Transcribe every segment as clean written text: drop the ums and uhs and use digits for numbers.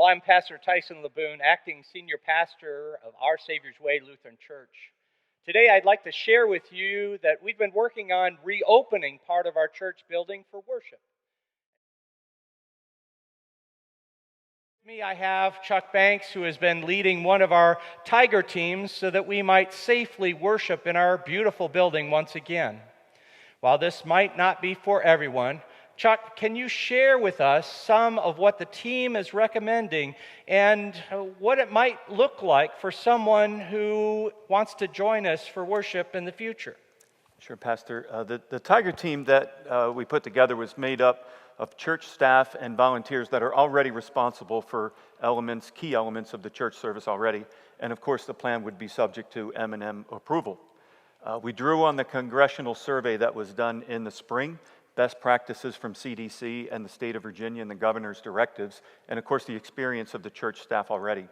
Well, I'm Pastor Tyson Laboon, acting senior pastor of Our Savior's Way Lutheran Church. Today, I'd like to share with you that we've been working on reopening part of our church building for worship. With me, I have Chuck Banks, who has been leading one of our Tiger teams so that we might safely worship in our beautiful building once again. While this might not be for everyone, Chuck, can you share with us some of what the team is recommending and what it might look like for someone who wants to join us for worship in the future? Sure, Pastor. The Tiger team that we put together was made up of church staff and volunteers that are already responsible for key elements of the church service already. And of course, the plan would be subject to M&M approval. We drew on the congressional survey that was done in the spring, best practices from CDC and the state of Virginia and the governor's directives, and of course the experience of the church staff already.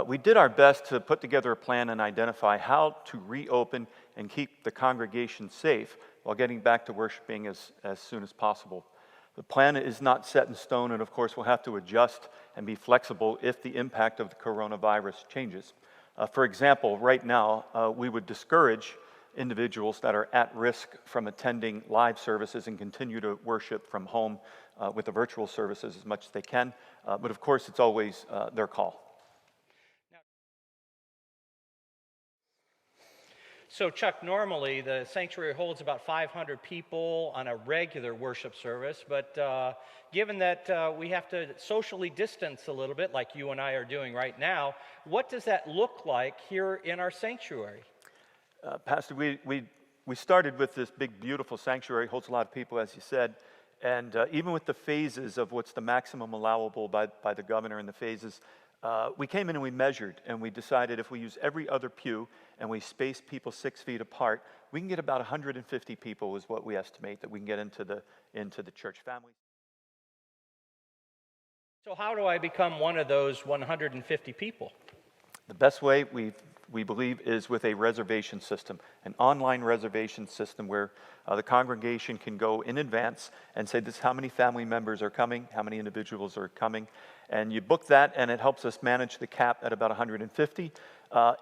We did our best to put together a plan and identify how to reopen and keep the congregation safe while getting back to worshiping as soon as possible. The plan is not set in stone, and of course we'll have to adjust and be flexible if the impact of the coronavirus changes. For example, right now we would discourage individuals that are at risk from attending live services and continue to worship from home with the virtual services as much as they can. But of course, it's always their call. So, Chuck, normally the sanctuary holds about 500 people on a regular worship service, but given that we have to socially distance a little bit, like you and I are doing right now, what does that look like here in our sanctuary? Pastor, we started with this big, beautiful sanctuary, holds a lot of people, as you said, and even with the phases of what's the maximum allowable by the governor and the phases, we came in and we measured, and we decided if we use every other pew and we space people 6 feet apart, we can get about 150 people is what we estimate that we can get into the church family. So how do I become one of those 150 people? The best way we believe is with a reservation system, an online reservation system where the congregation can go in advance and say this is how many family members are coming, how many individuals are coming, and you book that, and it helps us manage the cap at about 150.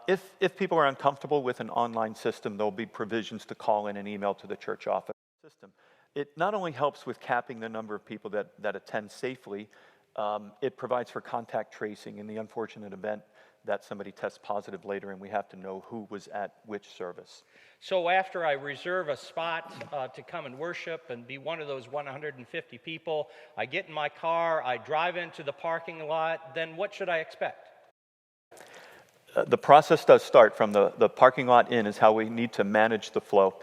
If people are uncomfortable with an online system, there'll be provisions to call in and email to the church office system. It not only helps with capping the number of people that attend safely, it provides for contact tracing in the unfortunate event that somebody tests positive later and we have to know who was at which service. So after I reserve a spot to come and worship and be one of those 150 people, I get in my car, I drive into the parking lot, then what should I expect? The process does start from the parking lot in is how we need to manage the flow.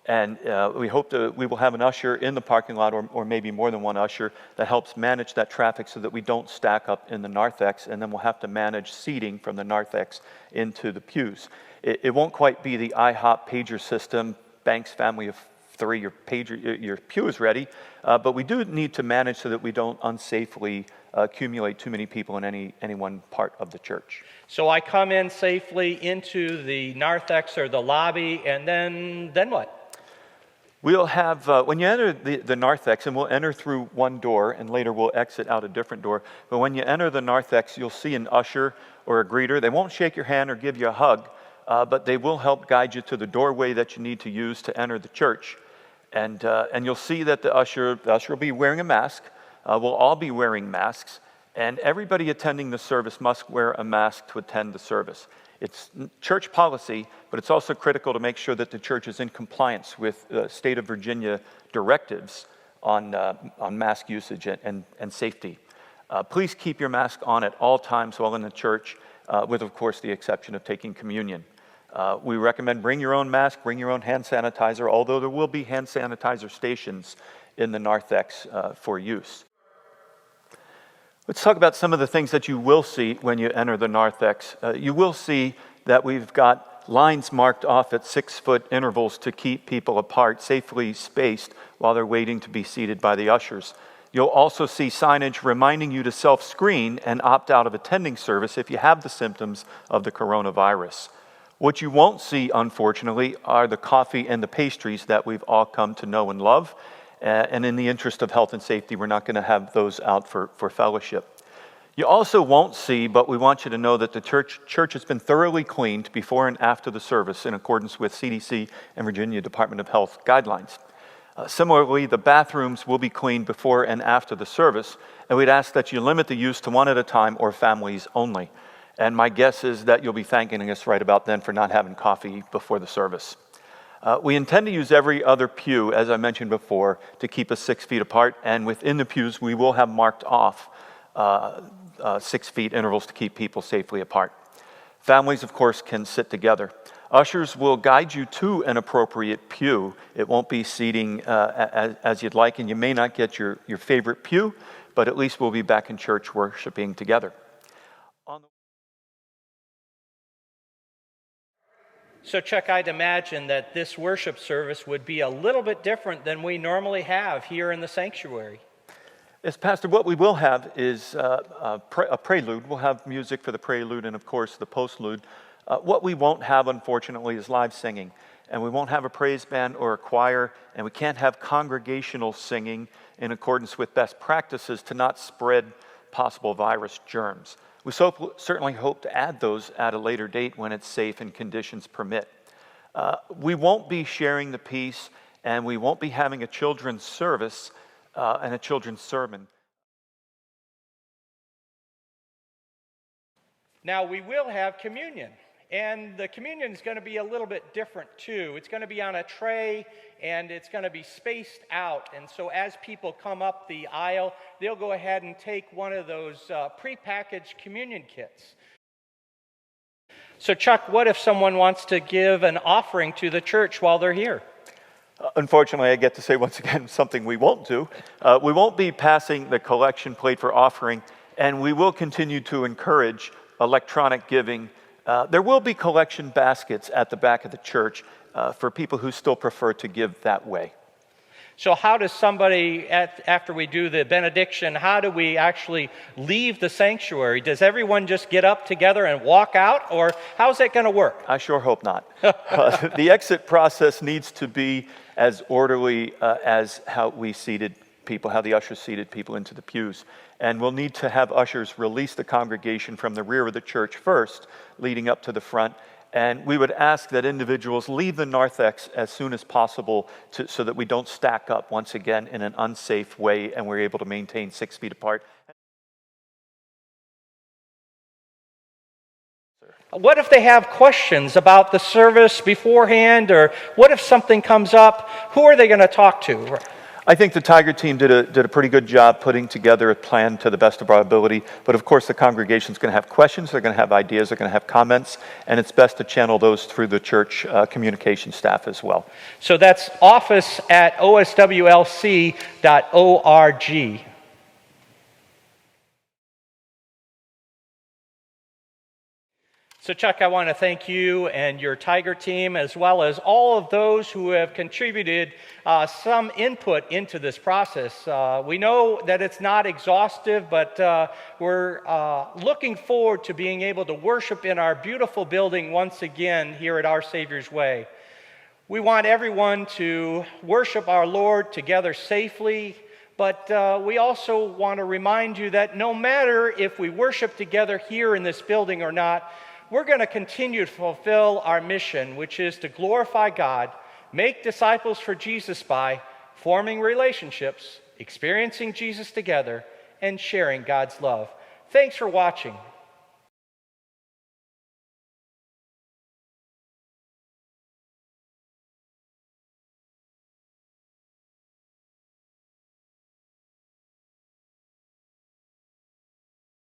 And we hope we will have an usher in the parking lot or maybe more than one usher that helps manage that traffic so that we don't stack up in the narthex, and then we'll have to manage seating from the narthex into the pews. It won't quite be the IHOP pager system, Banks family of 3, your pew is ready, but we do need to manage so that we don't unsafely accumulate too many people in any one part of the church. So I come in safely into the narthex or the lobby, and then what? We'll have, when you enter the narthex, and we'll enter through one door, and later we'll exit out a different door, but when you enter the narthex, you'll see an usher or a greeter. They won't shake your hand or give you a hug, but they will help guide you to the doorway that you need to use to enter the church. And you'll see that the usher will be wearing a mask. We'll all be wearing masks, and everybody attending the service must wear a mask to attend the service. It's church policy, but it's also critical to make sure that the church is in compliance with state of Virginia directives on mask usage and safety. Please keep your mask on at all times while in the church, with, of course, the exception of taking communion. We recommend bring your own mask, bring your own hand sanitizer, although there will be hand sanitizer stations in the narthex for use. Let's talk about some of the things that you will see when you enter the narthex. You will see that we've got lines marked off at 6-foot intervals to keep people apart, safely spaced, while they're waiting to be seated by the ushers. You'll also see signage reminding you to self-screen and opt out of attending service if you have the symptoms of the coronavirus. What you won't see, unfortunately, are the coffee and the pastries that we've all come to know and love. And in the interest of health and safety, we're not going to have those out for fellowship. You also won't see, but we want you to know that the church has been thoroughly cleaned before and after the service in accordance with CDC and Virginia Department of Health guidelines. Similarly, the bathrooms will be cleaned before and after the service, and we'd ask that you limit the use to one at a time or families only. And my guess is that you'll be thanking us right about then for not having coffee before the service. We intend to use every other pew, as I mentioned before, to keep us 6 feet apart, and within the pews we will have marked off 6 feet intervals to keep people safely apart. Families, of course, can sit together. Ushers will guide you to an appropriate pew. It won't be seating as you'd like, and you may not get your favorite pew, but at least we'll be back in church worshiping together. So Chuck, I'd imagine that this worship service would be a little bit different than we normally have here in the sanctuary. Yes, Pastor, what we will have is a prelude. We'll have music for the prelude and, of course, the postlude. What we won't have, unfortunately, is live singing. And we won't have a praise band or a choir, and we can't have congregational singing in accordance with best practices to not spread possible virus germs. We certainly hope to add those at a later date when it's safe and conditions permit. We won't be sharing the peace, and we won't be having a children's service and a children's sermon. Now, we will have communion, and the communion is going to be a little bit different too. It's going to be on a tray, and it's going to be spaced out. And so as people come up the aisle, they'll go ahead and take one of those prepackaged communion kits. So Chuck, what if someone wants to give an offering to the church while they're here? Unfortunately, I get to say once again something we won't do. We won't be passing the collection plate for offering, and we will continue to encourage electronic giving. There will be collection baskets at the back of the church for people who still prefer to give that way. So how does somebody, after we do the benediction, how do we actually leave the sanctuary? Does everyone just get up together and walk out, or how's that going to work? I sure hope not. The exit process needs to be as orderly as how we seated people, how the ushers seated people into the pews. And we'll need to have ushers release the congregation from the rear of the church first, leading up to the front. And we would ask that individuals leave the narthex as soon as possible so that we don't stack up once again in an unsafe way and we're able to maintain 6 feet apart. What if they have questions about the service beforehand, or what if something comes up? Who are they going to talk to? I think the Tiger team did a pretty good job putting together a plan to the best of our ability. But of course, the congregation's going to have questions, they're going to have ideas, they're going to have comments, and it's best to channel those through the church communication staff as well. So that's office@oswlc.org. So Chuck, I want to thank you and your Tiger team, as well as all of those who have contributed some input into this process. We know that it's not exhaustive, but we're looking forward to being able to worship in our beautiful building once again here at Our Savior's Way. We want everyone to worship our Lord together safely, but we also want to remind you that no matter if we worship together here in this building or not, we're going to continue to fulfill our mission, which is to glorify God, make disciples for Jesus by forming relationships, experiencing Jesus together, and sharing God's love. Thanks for watching.